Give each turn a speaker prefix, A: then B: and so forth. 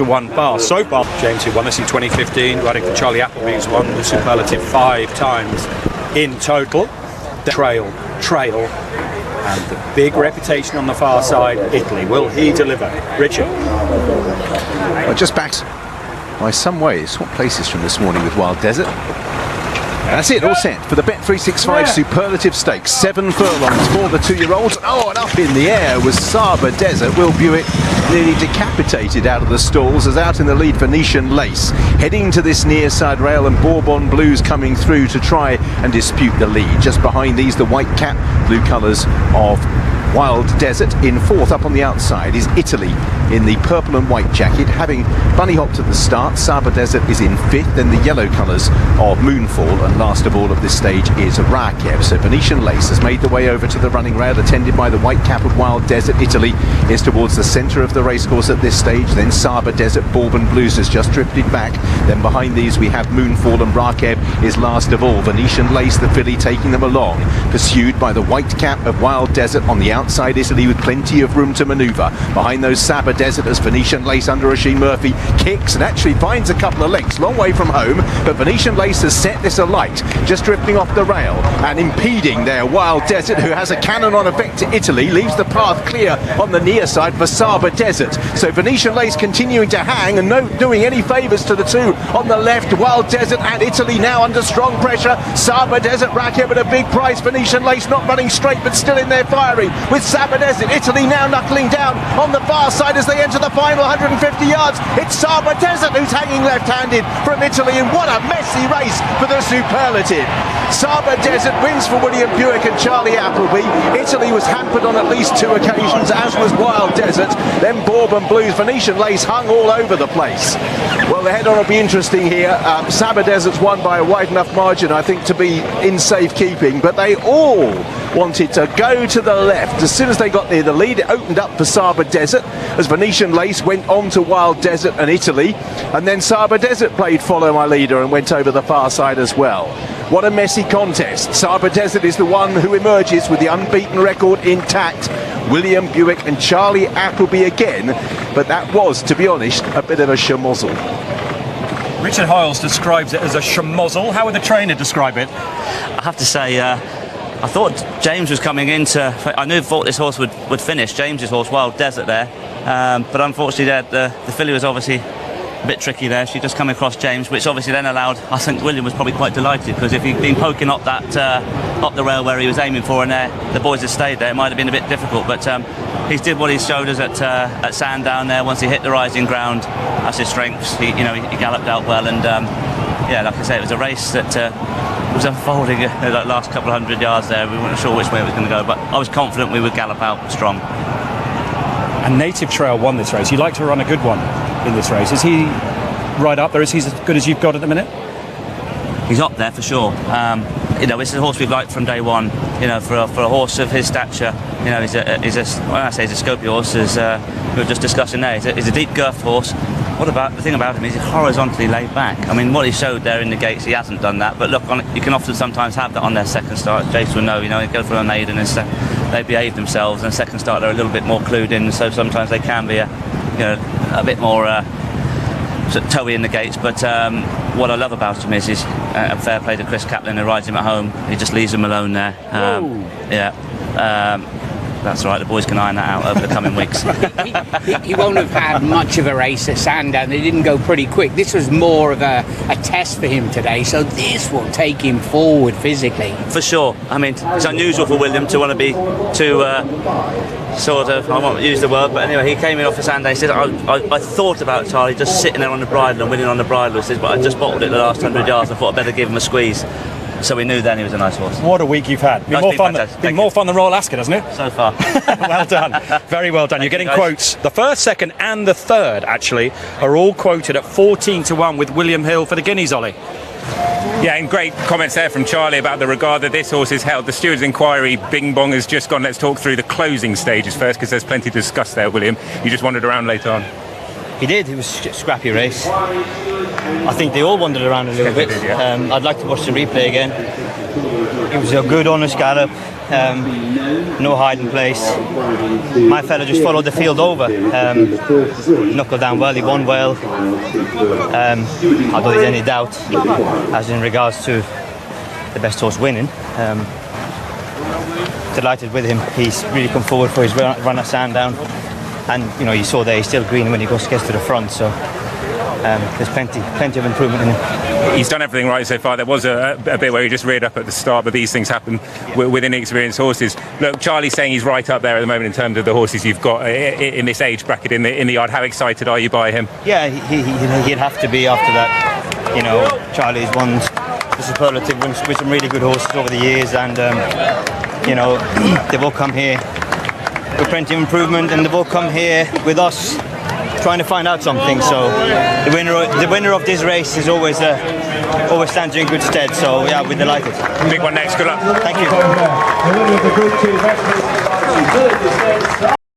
A: 1 bar. So far, James, who won this in 2015, riding for Charlie Appleby, who's won the Superlative 5 times in total. The trail, and the big reputation on the far side, Italy. Will he deliver? Richard?
B: Well, just backed by some ways. What places from this morning with Wild Desert? That's it, all set for the Bet365 Superlative Stakes. 7 furlongs for the 2-year-olds. Oh, and up in the air was Saba Desert. Will Buick nearly decapitated out of the stalls as out in the lead Venetian Lace. Heading to this near side rail, and Bourbon Blues coming through to try and dispute the lead. Just behind these, the white cap, blue colours of Wild Desert. In fourth, up on the outside, is Italy in the purple and white jacket, having bunny hopped at the start. Saba Desert is in fifth, then the yellow colours of Moonfall, and last of all at this stage is Rakev. So Venetian Lace has made the way over to the running rail, attended by the white cap of Wild Desert. Italy is towards the centre of the racecourse at this stage, then Saba Desert. Bourbon Blues has just drifted back, then behind these we have Moonfall, and Rakev is last of all. Venetian Lace, the filly, taking them along, pursued by the white cap of Wild Desert. On the outside, Italy with plenty of room to manoeuvre. Behind those, Saba Desert, as Venetian Lace under Oisin Murphy kicks and actually finds a couple of lengths, long way from home, but Venetian Lace has set this alight, just drifting off the rail and impeding their Wild Desert, who has a cannon on effect to Italy, leaves the path clear on the near side for Saba Desert. So Venetian Lace continuing to hang and not doing any favours to the two on the left. Wild Desert and Italy now under strong pressure. Saba Desert, Rakev at a big price. Venetian Lace not running straight but still in there firing with Saba Desert. Italy now knuckling down on the far side as they enter the final 150 yards. It's Saba Desert who's hanging left-handed from Italy, and what a messy race for the Superlative. Saba Desert wins for William Buick and Charlie Appleby. Italy was hampered on at least 2 occasions, as was Wild Desert. Then Bourbon Blues. Venetian Lace hung all over the place. Well, the head-on will be interesting here. Saba Desert's won by a wide enough margin, I think, to be in safekeeping, but they all wanted to go to the left. As soon as they got near the lead, it opened up for Saba Desert as Venetian Lace went on to Wild Desert and Italy, and then Saba Desert played Follow My Leader and went over the far side as well. What a messy contest. Saba Desert is the one who emerges with the unbeaten record intact. William Buick and Charlie Appleby again, but that was, to be honest, a bit of a schmozzle.
A: Richard Hoyles describes it as a schmozzle. How would the trainer describe it?
C: I have to say, I thought James was coming into... I thought this horse would finish, James's horse, Wild Desert there. But unfortunately the filly was obviously a bit tricky there. She just come across James, which obviously then allowed... I think William was probably quite delighted, because if he'd been poking up up the rail where he was aiming for, and the boys had stayed there, it might have been a bit difficult. But he did what he showed us at Sandown there. Once he hit the rising ground, that's his strengths. He galloped out well, and yeah, like I say, it was a race that was unfolding the last couple of 100 yards there. We weren't sure which way it was going to go, but I was confident we would gallop out strong.
A: And Native Trail won this race. You'd like to run a good one in this race. Is he right up there? Is he as good as you've got at the minute?
C: He's up there for sure. It's a horse we've liked from day one. For a horse of his stature, when I say he's a Scopy horse, as we were just discussing there, he's a deep girth horse. The thing about him is he's horizontally laid back. I mean, what he showed there in the gates, he hasn't done that. But look, you can often sometimes have that on their second start. Jace will know, they go for a maiden and they behave themselves, and second start they're a little bit more clued in, so sometimes they can be a bit more toey in the gates. But what I love about him is he's fair play to Chris Caplin, who rides him at home. He just leaves him alone there. That's right, the boys can iron that out over the coming weeks.
D: He won't have had much of a race at Sandown. They didn't go pretty quick. This was more of a test for him today, so this will take him forward physically.
C: For sure. I mean, it's unusual for William to want to be too sort of, I won't use the word, but anyway, he came in off the Sandown. He said, I thought about Charlie just sitting there on the bridle and winning on the bridle. He says, but I just bottled it the last 100 yards. I thought I'd better give him a squeeze. So we knew then he was a nice horse.
A: What a week you've had. Been more fun than Royal Ascot, hasn't it?
C: So far.
A: Well done. Very well done. You're getting quotes. The first, second and the third, actually, are all quoted at 14-1 with William Hill for the Guineas, Ollie.
E: Yeah, and great comments there from Charlie about the regard that this horse is held. The steward's inquiry, bing bong, has just gone. Let's talk through the closing stages first, because there's plenty to discuss there, William. You just wandered around later on.
F: He did. It was a scrappy race. I think they all wandered around a little bit.
E: Did, yeah.
F: I'd like to watch the replay again. It was a good, honest gallop. no hiding place. My fella just followed the field over, knuckled down well, he won well. I don't think there's any doubt as in regards to the best horse winning. Delighted with him. He's really come forward for his run of Sandown, and you know, you saw there he's still green when he gets to the front, so there's plenty of improvement in him.
E: He's done everything right so far. There was a bit where he just reared up at the start, but these things happen with inexperienced horses. Look, Charlie's saying he's right up there at the moment in terms of the horses you've got in this age bracket in the yard. How excited are you by him?
F: Yeah, he'd have to be after that. You know, Charlie's won the Superlative with some really good horses over the years, and you know, they've all come here with plenty of improvement, and they've all come here with us trying to find out something. So the winner of this race is always stands you in good stead. So yeah, we're delighted.
E: Big one next. Good luck.
F: Thank you.